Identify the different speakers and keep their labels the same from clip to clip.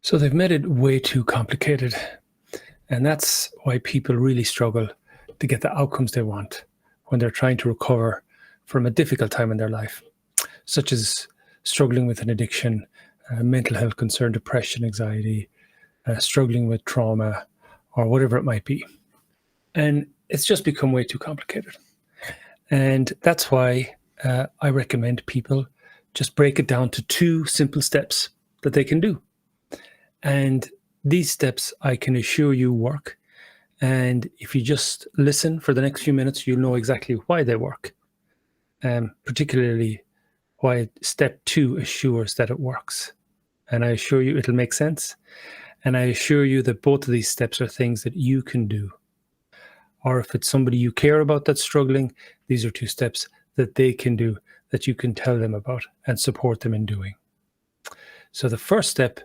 Speaker 1: So they've made it way too complicated. And that's why people really struggle to get the outcomes they want when they're trying to recover from a difficult time in their life, such as struggling with an addiction, mental health concern, depression, anxiety, struggling with trauma, or whatever it might be. And it's just become way too complicated. And that's why I recommend people just break it down to two simple steps that they can do. And these steps, I can assure you, work. And if you just listen for the next few minutes, you'll know exactly why they work, particularly why step two assures that it works. And I assure you it'll make sense. And I assure you that both of these steps are things that you can do. Or if it's somebody you care about that's struggling, these are two steps that they can do, that you can tell them about and support them in doing. So the first step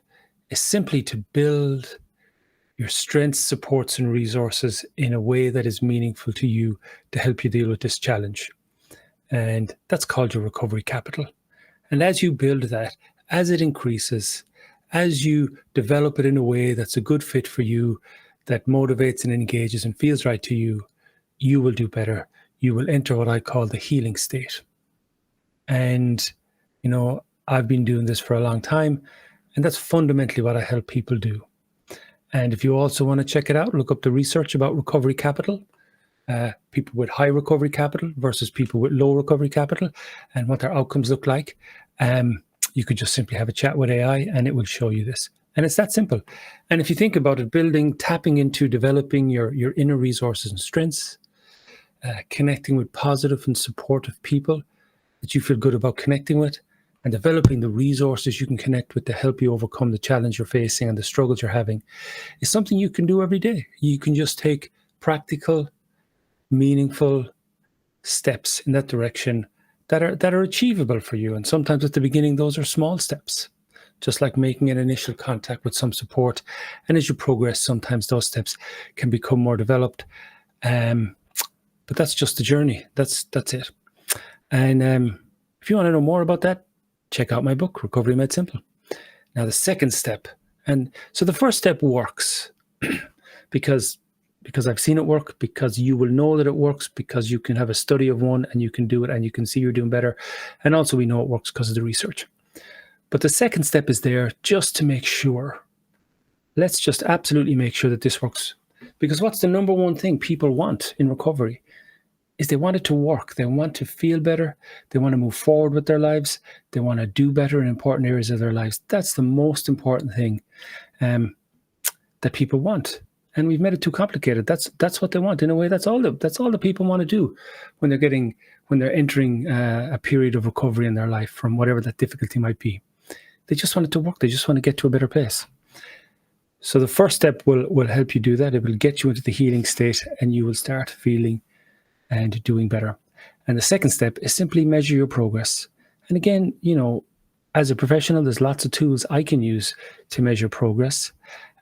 Speaker 1: is simply to build your strengths, supports, and resources in a way that is meaningful to you to help you deal with this challenge. And that's called your recovery capital. And as you build that, as it increases, as you develop it in a way that's a good fit for you, that motivates and engages and feels right to you, you will do better. You will enter what I call the healing state. And, I've been doing this for a long time, and that's fundamentally what I help people do. And if you also want to check it out, look up the research about recovery capital, people with high recovery capital versus people with low recovery capital, and what their outcomes look like. You could just simply have a chat with AI and it will show you this. And it's that simple. And if you think about it, tapping into developing your inner resources and strengths, connecting with positive and supportive people that you feel good about connecting with, and developing the resources you can connect with to help you overcome the challenge you're facing and the struggles you're having is something you can do every day. You can just take practical, meaningful steps in that direction that are achievable for you. And sometimes at the beginning, those are small steps, just like making an initial contact with some support. And as you progress, sometimes those steps can become more developed. But that's just the journey. That's it. And if you want to know more about that, check out my book, Recovery Made Simple. Now, the second step, and so the first step works because I've seen it work, because you will know that it works, because you can have a study of one and you can do it and you can see you're doing better. And also we know it works because of the research. But the second step is there just to make sure. Let's just absolutely make sure that this works. Because what's the number one thing people want in recovery? Is they want it to work. They want to feel better. They want to move forward with their lives. They want to do better in important areas of their lives. That's the most important thing that people want. And we've made it too complicated. That's what they want. In a way, that's all the people want to do when they're entering a period of recovery in their life from whatever that difficulty might be. They just want it to work. They just want to get to a better place. So the first step will help you do that. It will get you into the healing state and you will start feeling and doing better. And the second step is simply measure your progress. And again, as a professional, there's lots of tools I can use to measure progress.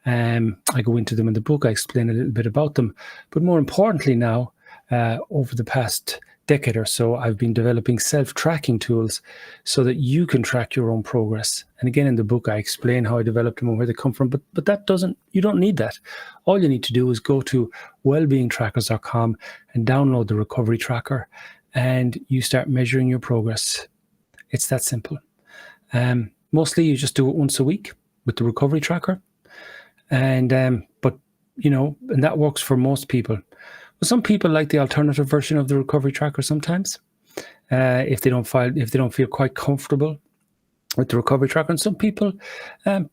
Speaker 1: I go into them in the book. I explain a little bit about them. But more importantly now, over the past decade or so, I've been developing self-tracking tools so that you can track your own progress. And again, in the book, I explain how I developed them and where they come from. But you don't need that. All you need to do is go to wellbeingtrackers.com and download the recovery tracker, and you start measuring your progress. It's that simple. Mostly you just do it once a week with the recovery tracker. And that works for most people. But some people like the alternative version of the recovery tracker sometimes, if they don't feel quite comfortable with the recovery tracker. And some people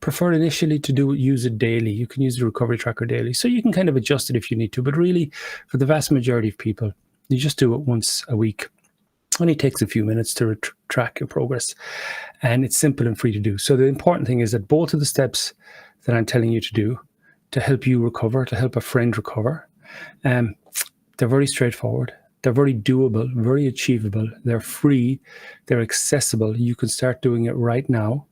Speaker 1: prefer initially to use it daily. You can use the recovery tracker daily, so you can kind of adjust it if you need to. But really, for the vast majority of people, you just do it once a week. It only takes a few minutes to track your progress, and it's simple and free to do. So the important thing is that both of the steps that I'm telling you to do to help you recover, to help a friend recover, they're very straightforward. They're very doable, very achievable. They're free. They're accessible. You can start doing it right now.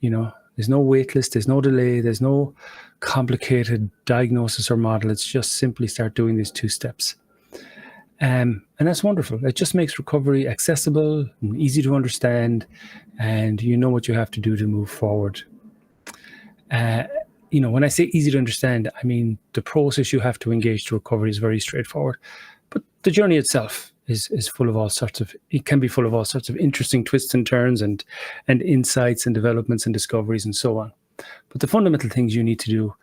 Speaker 1: There's no wait list. There's no delay. There's no complicated diagnosis or model. It's just simply start doing these two steps. And that's wonderful. It just makes recovery accessible and easy to understand, and you know what you have to do to move forward. Uh, when I say easy to understand, I mean the process you have to engage to recovery is very straightforward, but the journey itself is full of all sorts of. It can be full of all sorts of interesting twists and turns and insights and developments and discoveries and so on. But the fundamental things you need to do: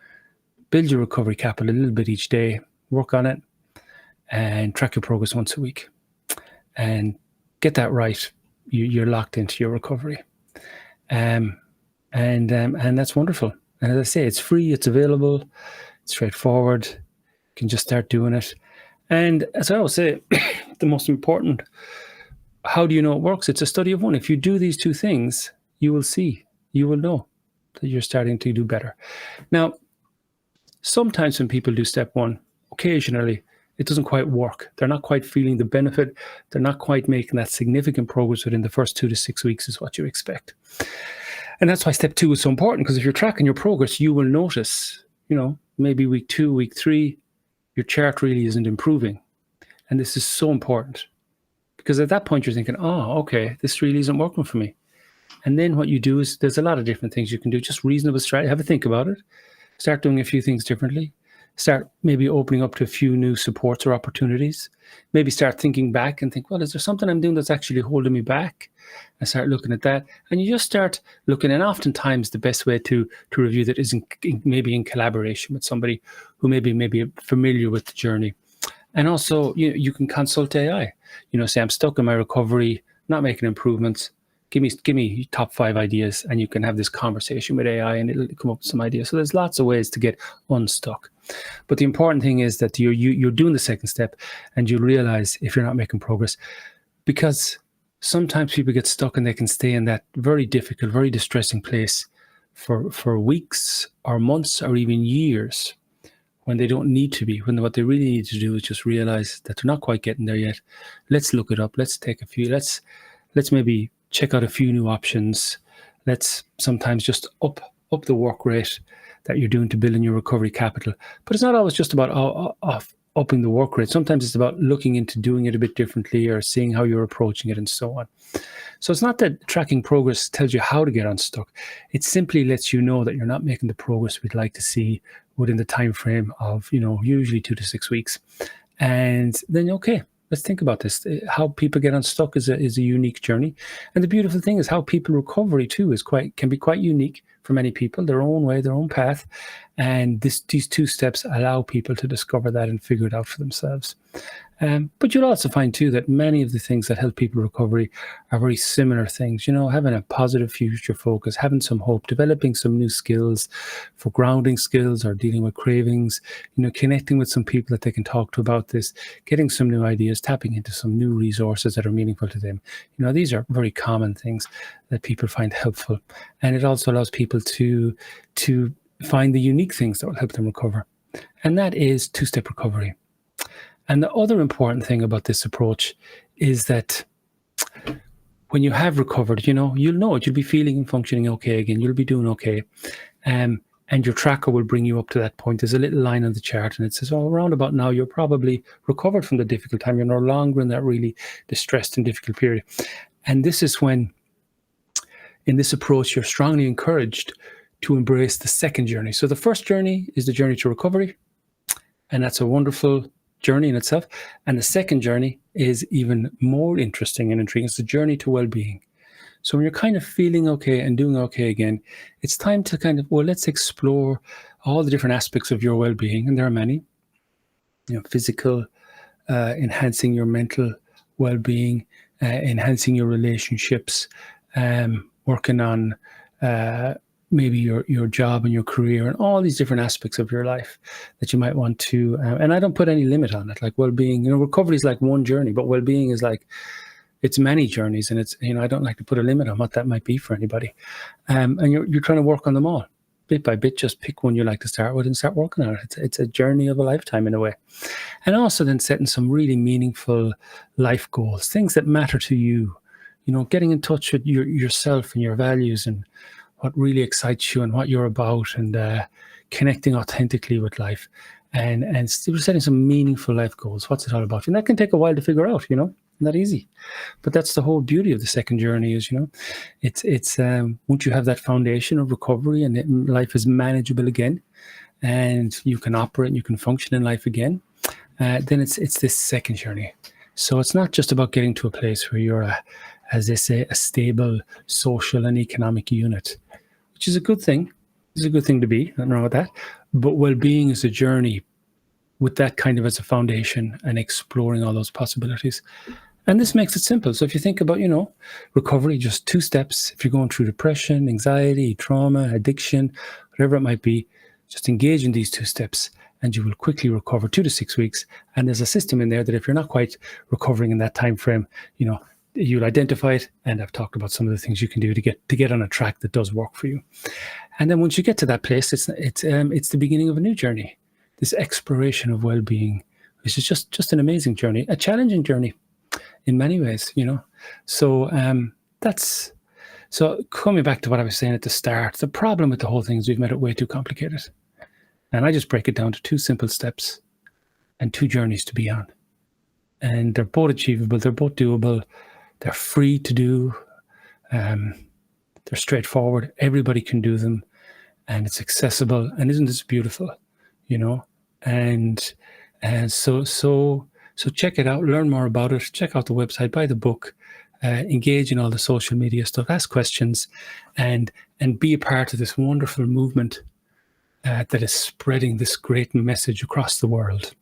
Speaker 1: build your recovery capital a little bit each day, work on it, and track your progress once a week, and get that right. You're locked into your recovery, and that's wonderful. And as I say, it's free, it's available, it's straightforward. You can just start doing it. And as I always say, the most important, how do you know it works? It's a study of one. If you do these two things, you will know that you're starting to do better. Now, sometimes when people do step one, occasionally it doesn't quite work. They're not quite feeling the benefit. They're not quite making that significant progress within the first 2 to 6 weeks is what you expect. And that's why step 2 is so important, because if you're tracking your progress, you will notice, maybe week 2, week 3, your chart really isn't improving. And this is so important, because at that point you're thinking, oh, okay, this really isn't working for me. And then what you do is there's a lot of different things you can do, just reasonable strategy. Have a think about it. Start doing a few things differently. Start maybe opening up to a few new supports or opportunities. Maybe start thinking back and think, well, is there something I'm doing that's actually holding me back? And start looking at that. And you just start looking. And oftentimes the best way to review that is maybe in collaboration with somebody who maybe familiar with the journey. And also, you can consult AI. Say, I'm stuck in my recovery, not making improvements. Give me top 5 ideas, and you can have this conversation with AI and it'll come up with some ideas. So there's lots of ways to get unstuck. But the important thing is that you're doing the second step, and you realize if you're not making progress, because sometimes people get stuck and they can stay in that very difficult, very distressing place for weeks or months or even years, when they don't need to be, when what they really need to do is just realize that they're not quite getting there yet. Let's look it up. Let's take a few, let's maybe check out a few new options. Let's sometimes just up the work rate that you're doing to build in your recovery capital. But it's not always just about upping the work rate. Sometimes it's about looking into doing it a bit differently, or seeing how you're approaching it and so on. So it's not that tracking progress tells you how to get unstuck. It simply lets you know that you're not making the progress we'd like to see within the time frame of, usually 2 to 6 weeks. And then, okay, let's think about this. How people get unstuck is a unique journey. And the beautiful thing is how people recovery too can be quite unique for many people, their own way, their own path. And these 2 steps allow people to discover that and figure it out for themselves. But you'll also find too that many of the things that help people recovery are very similar things. Having a positive future focus, having some hope, developing some new skills for grounding skills or dealing with cravings, connecting with some people that they can talk to about this, getting some new ideas, tapping into some new resources that are meaningful to them. These are very common things that people find helpful. And it also allows people to find the unique things that will help them recover. And that is 2-step recovery. And the other important thing about this approach is that when you have recovered, you'll know it. You'll be feeling and functioning okay again. You'll be doing okay. And your tracker will bring you up to that point. There's a little line on the chart and it says, oh, around about now, you're probably recovered from the difficult time. You're no longer in that really distressed and difficult period. And this is when, in this approach, you're strongly encouraged to embrace the second journey. So the first journey is the journey to recovery. And that's a wonderful journey in itself. And the second journey is even more interesting and intriguing. It's the journey to well-being. So when you're kind of feeling okay and doing okay again, it's time to let's explore all the different aspects of your well-being. And there are many, physical, enhancing your mental well-being, enhancing your relationships, working on maybe your job and your career and all these different aspects of your life that you might want to, and I don't put any limit on it. Like well-being, recovery is like one journey, but well-being is like, it's many journeys, and it's, I don't like to put a limit on what that might be for anybody. And you're trying to work on them all, bit by bit. Just pick one you like to start with and start working on it. It's a journey of a lifetime in a way. And also then setting some really meaningful life goals, things that matter to you, getting in touch with yourself and your values and what really excites you and what you're about, and connecting authentically with life, and setting some meaningful life goals. What's it all about? And that can take a while to figure out, Not easy. But that's the whole beauty of the second journey is, it's once you have that foundation of recovery and life is manageable again, and you can operate and you can function in life again, then it's this second journey. So it's not just about getting to a place where you're, as they say, a stable social and economic unit, which is a good thing. It's a good thing to be, nothing wrong with that. But well-being is a journey with that kind of as a foundation and exploring all those possibilities. And this makes it simple. So if you think about, recovery, just 2 steps. If you're going through depression, anxiety, trauma, addiction, whatever it might be, just engage in these 2 steps and you will quickly recover 2 to 6 weeks. And there's a system in there that if you're not quite recovering in that time frame, you'll identify it. And I've talked about some of the things you can do to get on a track that does work for you. And then once you get to that place, it's the beginning of a new journey. This exploration of well-being, which is just an amazing journey, a challenging journey in many ways, So so coming back to what I was saying at the start, the problem with the whole thing is we've made it way too complicated. And I just break it down to 2 simple steps and 2 journeys to be on. And they're both achievable, they're both doable, they're free to do, they're straightforward, everybody can do them, and it's accessible. And isn't this beautiful? And so check it out, learn more about it, check out the website, buy the book, engage in all the social media stuff, ask questions, and be a part of this wonderful movement that is spreading this great message across the world.